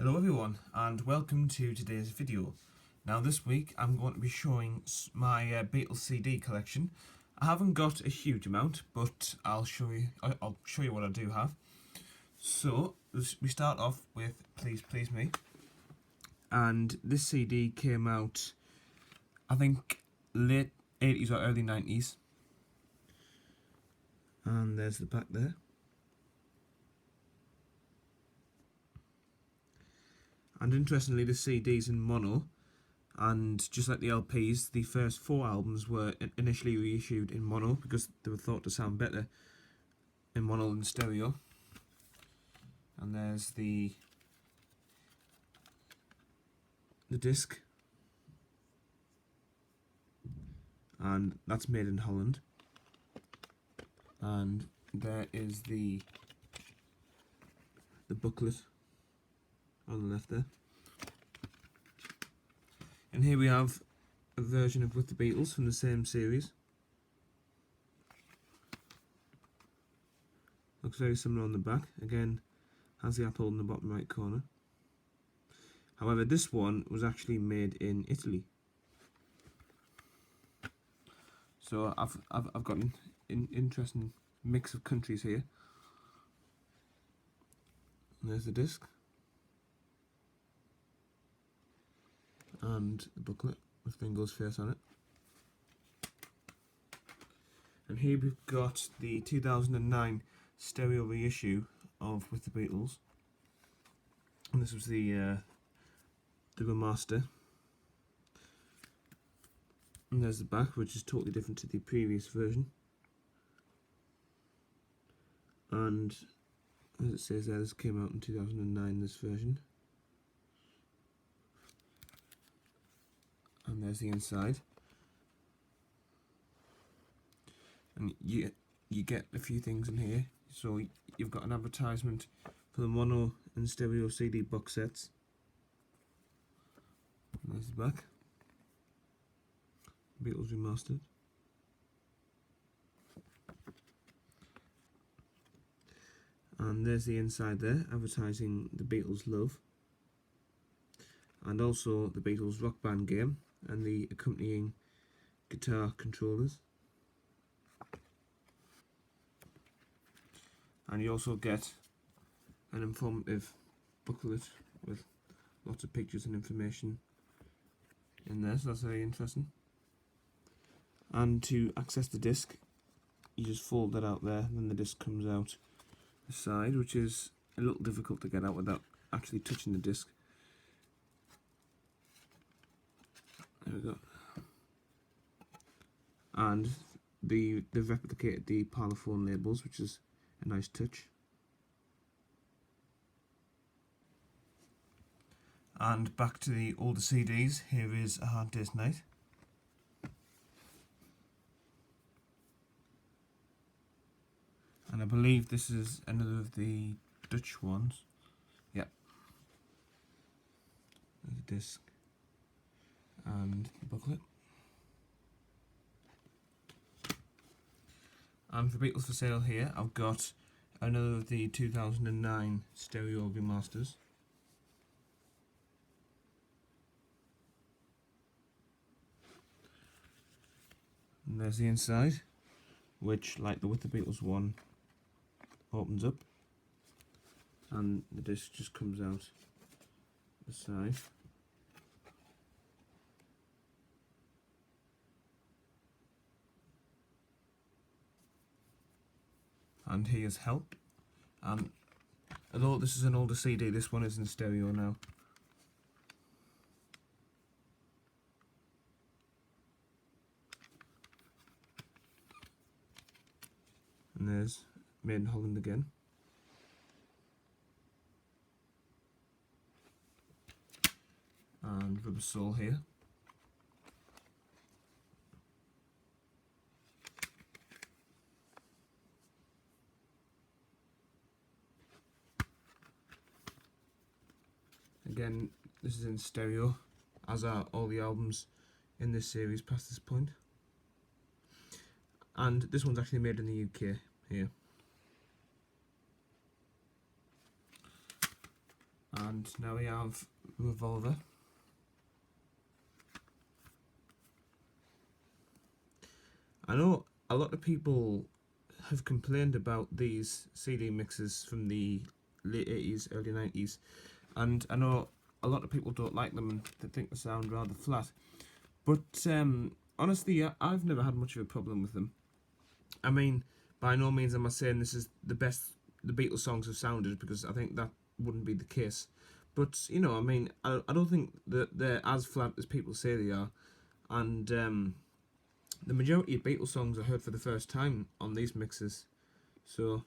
Hello everyone and welcome to today's video. Now this week I'm going to be showing my Beatles CD collection. I haven't got a huge amount, but I'll show you what I do have. So we start off with Please Please Me, and this CD came out I think late 80s or early 90s, and there's the back there. And interestingly, the CD's in mono, and just like the LPs, the first 4 albums were initially reissued in mono because they were thought to sound better in mono than stereo. And there's the disc, and that's made in Holland. And there is the booklet on the left there. And here we have a version of With the Beatles from the same series. Looks very similar on the back. Again, has the apple in the bottom right corner. However, this one was actually made in Italy. So I've got an interesting mix of countries here. And there's the disc. And the booklet with Ringo's face on it. And here we've got the 2009 stereo reissue of With the Beatles. And this was the remaster. And there's the back, which is totally different to the previous version. And as it says there, this came out in 2009, this version. And there's the inside. And you get a few things in here. So you've got an advertisement for the mono and stereo CD box sets. And there's the back. Beatles Remastered. And there's the inside there, advertising the Beatles Love. And also the Beatles Rock Band game and the accompanying guitar controllers. And you also get an informative booklet with lots of pictures and information in there, so that's very interesting. And to access the disc, you just fold that out there, and then the disc comes out the side, which is a little difficult to get out without actually touching the disc. There we go. And they've replicated the parlophone labels, which is a nice touch. And back to the older CDs, here is A Hard Day's Night. And I believe this is another of the Dutch ones. Yep. There's the disc and the booklet. And for Beatles for Sale here, I've got another of the 2009 stereo remasters. And there's the inside, which, like the With the Beatles one, opens up, and the disc just comes out the side. And here's Help. And although this is an older CD, this one is in stereo now. And there's Made in Holland again. And Rubber Soul here. Again, this is in stereo, as are all the albums in this series past this point. And this one's actually made in the UK here. And now we have Revolver. I know a lot of people have complained about these CD mixes from the late 80s, early 90s, and I know a lot of people don't like them and they think they sound rather flat. But honestly, I've never had much of a problem with them. I mean, by no means am I saying this is the best the Beatles songs have sounded, because I think that wouldn't be the case. But, you know, I mean, I don't think that they're as flat as people say they are. And the majority of Beatles songs I heard for the first time on these mixes. So,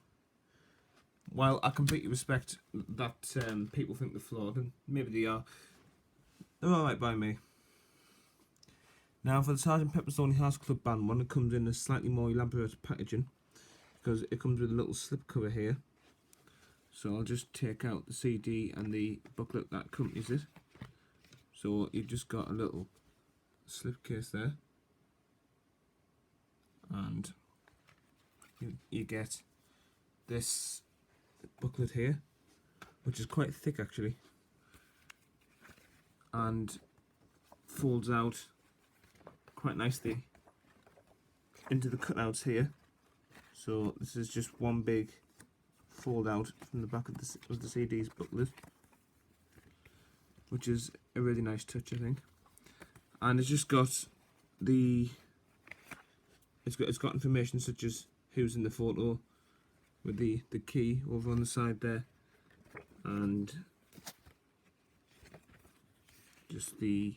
while I completely respect that people think they're flawed, and maybe they are, they're alright by me. Now, for the Sgt. Pepper's Lonely Hearts Club Band one, it comes in a slightly more elaborate packaging, because it comes with a little slipcover here. So I'll just take out the CD and the booklet that accompanies it. So you've just got a little slipcase there, and you get this booklet here, which is quite thick actually, and folds out quite nicely into the cutouts here. So this is just one big fold out from the back of the CD's booklet, which is a really nice touch, I think. And it's just got it's got information such as who's in the photo, with the key over on the side there, and just the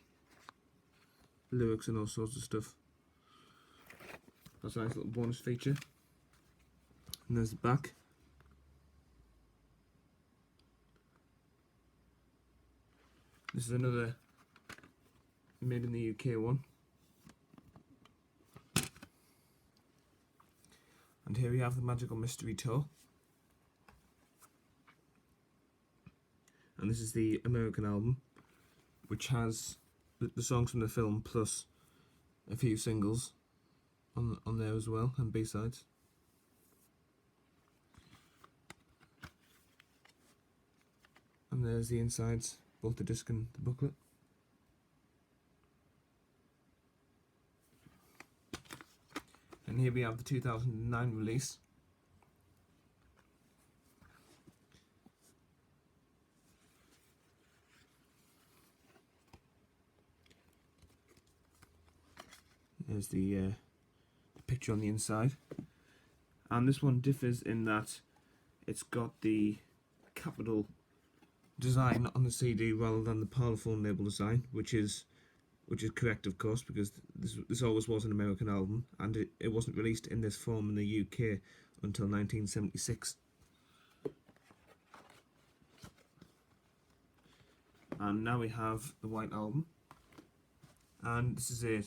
lyrics and all sorts of stuff. That's a nice little bonus feature. And there's the back. This is another made in the UK one. And here we have the Magical Mystery Tour. And this is the American album, which has the songs from the film plus a few singles on there as well, and B-sides. And there's the insides, both the disc and the booklet. And here we have the 2009 release. There's the picture on the inside. And this one differs in that it's got the capital design on the CD rather than the Parlophone label design, which is correct, of course, because this always was an American album, and it wasn't released in this form in the UK until 1976. And now we have the white album, and this is a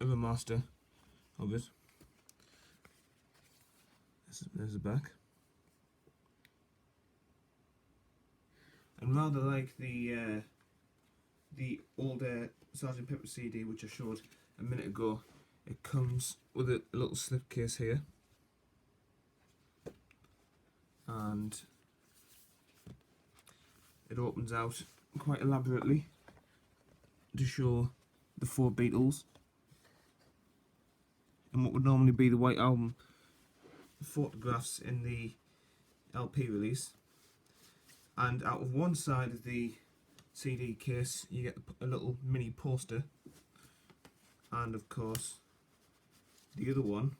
remaster of it. There's the back. And rather like the older Sgt. Pepper CD, which I showed a minute ago, it comes with a little slipcase here, and it opens out quite elaborately to show the 4 Beatles and what would normally be the white album photographs in the LP release. And out of one side of the CD case you get a little mini poster, and of course the other one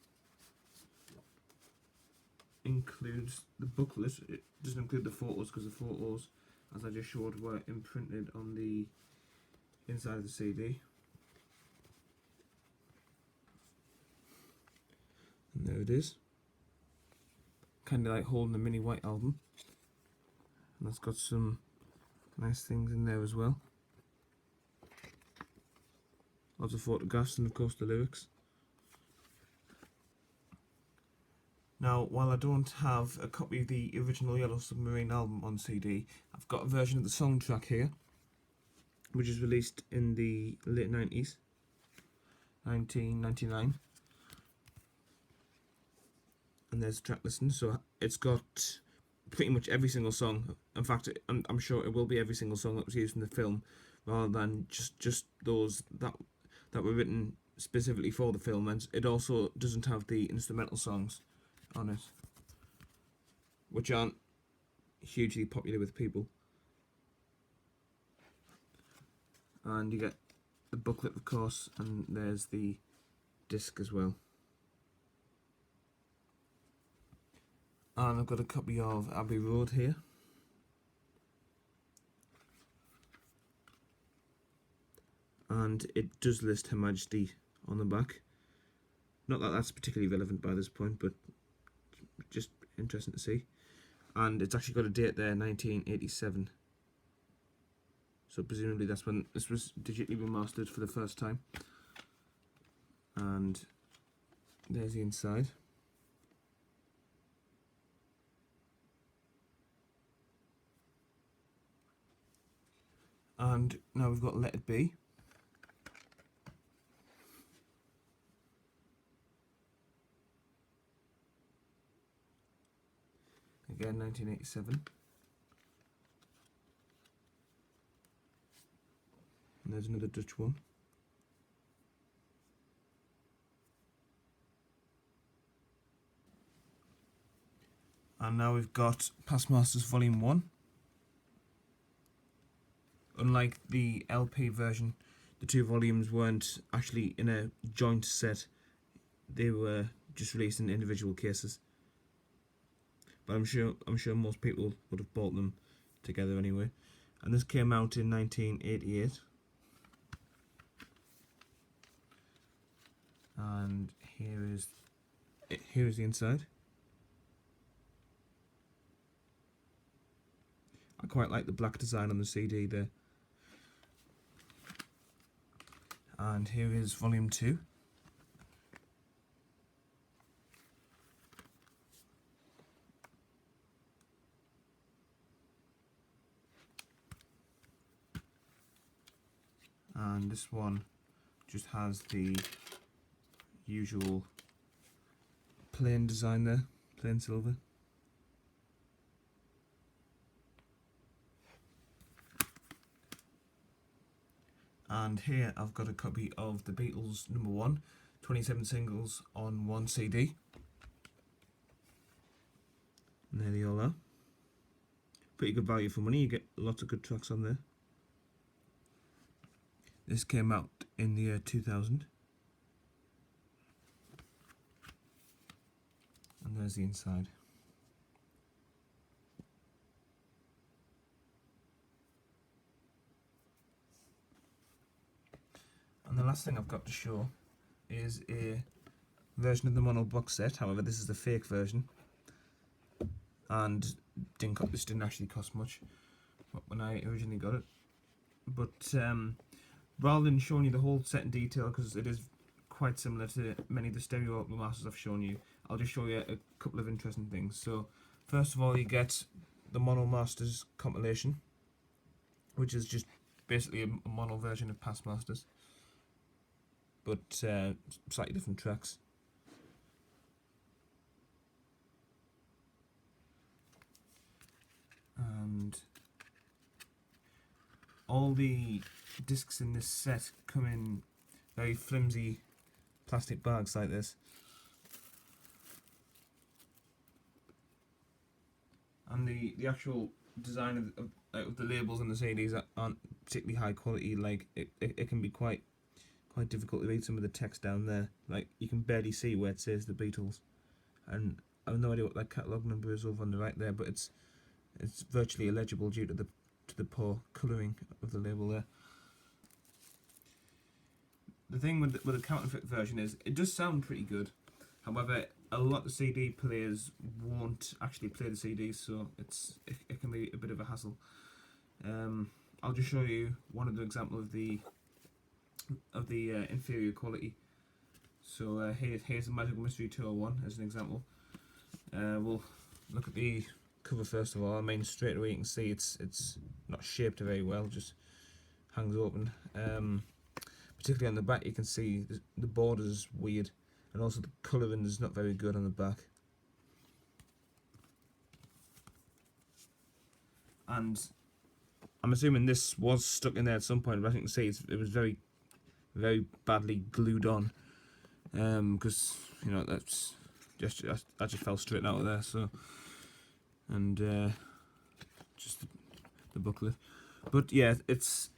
includes the booklet. It doesn't include the photos, because the photos, as I just showed, were imprinted on the inside of the CD. And there it is, kind of like holding a mini white album. And that's got some nice things in there as well. Lots of photographs and of course the lyrics. Now, while I don't have a copy of the original Yellow Submarine album on CD, I've got a version of the song track here, which is released in the late 90s, 1999. And there's the track listing. So it's got pretty much every single song. In fact, I'm sure it will be every single song that was used in the film, rather than just those that were written specifically for the film. And it also doesn't have the instrumental songs on it, which aren't hugely popular with people. And you get the booklet, of course, and there's the disc as well. And I've got a copy of Abbey Road here. And it does list Her Majesty on the back. Not that that's particularly relevant by this point, but just interesting to see. And it's actually got a date there, 1987. So presumably that's when this was digitally remastered for the first time. And there's the inside. And now we've got Let It Be. Again, 1987. And there's another Dutch one. And now we've got Past Masters Volume 1. Unlike the LP version, the two volumes weren't actually in a joint set. They were just released in individual cases. But I'm sure most people would have bought them together anyway. And this came out in 1988. And here is the inside. I quite like the black design on the CD there. And here is Volume 2. And this one just has the usual plain design there, plain silver. And here I've got a copy of the Beatles #1, 27 singles on one CD. And there they all are. Pretty good value for money, you get lots of good tracks on there. This came out in the year 2000. And there's the inside. And the last thing I've got to show is a version of the mono box set. However, this is the fake version, and this didn't actually cost much when I originally got it. But rather than showing you the whole set in detail, because it is quite similar to many of the stereo remasters I've shown you, I'll just show you a couple of interesting things. So first of all, you get the Mono Masters compilation, which is just basically a mono version of Past Masters, but slightly different tracks. And all the discs in this set come in very flimsy plastic bags like this. And the actual design of the labels on the CDs aren't particularly high quality. Like it can be quite difficult to read some of the text down there. Like you can barely see where it says the Beatles, and I have no idea what that catalogue number is over on the right there, but it's virtually illegible due to the poor colouring of the label there. The thing with the counterfeit version is it does sound pretty good. However, a lot of CD players won't actually play the CDs, so it can be a bit of a hassle. I'll just show you one of the examples of the inferior quality. So here's the Magical Mystery Tour 1 as an example. We'll look at the cover first of all. I mean, straight away you can see it's not shaped very well, just hangs open. Particularly on the back, you can see the border's weird, and also the colouring is not very good on the back. and I'm assuming this was stuck in there at some point, but I think you can see it was very, very badly glued on, because you know that's just I just fell straight out of there. So, and just the booklet, but yeah, it's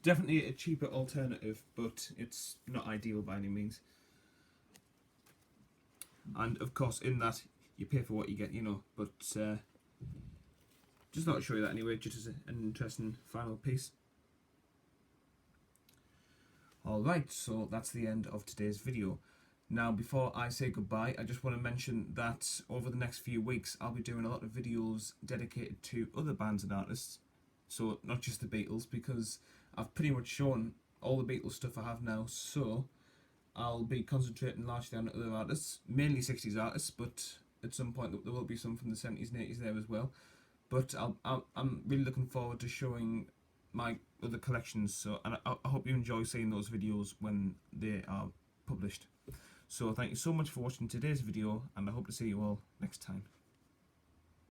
definitely a cheaper alternative, but it's not ideal by any means. And of course, in that you pay for what you get, you know. But just thought I'd show you that anyway, just as an interesting final piece. Alright, so that's the end of today's video. Now, before I say goodbye, I just want to mention that over the next few weeks I'll be doing a lot of videos dedicated to other bands and artists. So, not just the Beatles, because I've pretty much shown all the Beatles stuff I have now, so I'll be concentrating largely on other artists, mainly 60s artists, but at some point there will be some from the 70s and 80s there as well. But I'm really looking forward to showing my other collections, so and I hope you enjoy seeing those videos when they are published. So thank you so much for watching today's video, and I hope to see you all next time.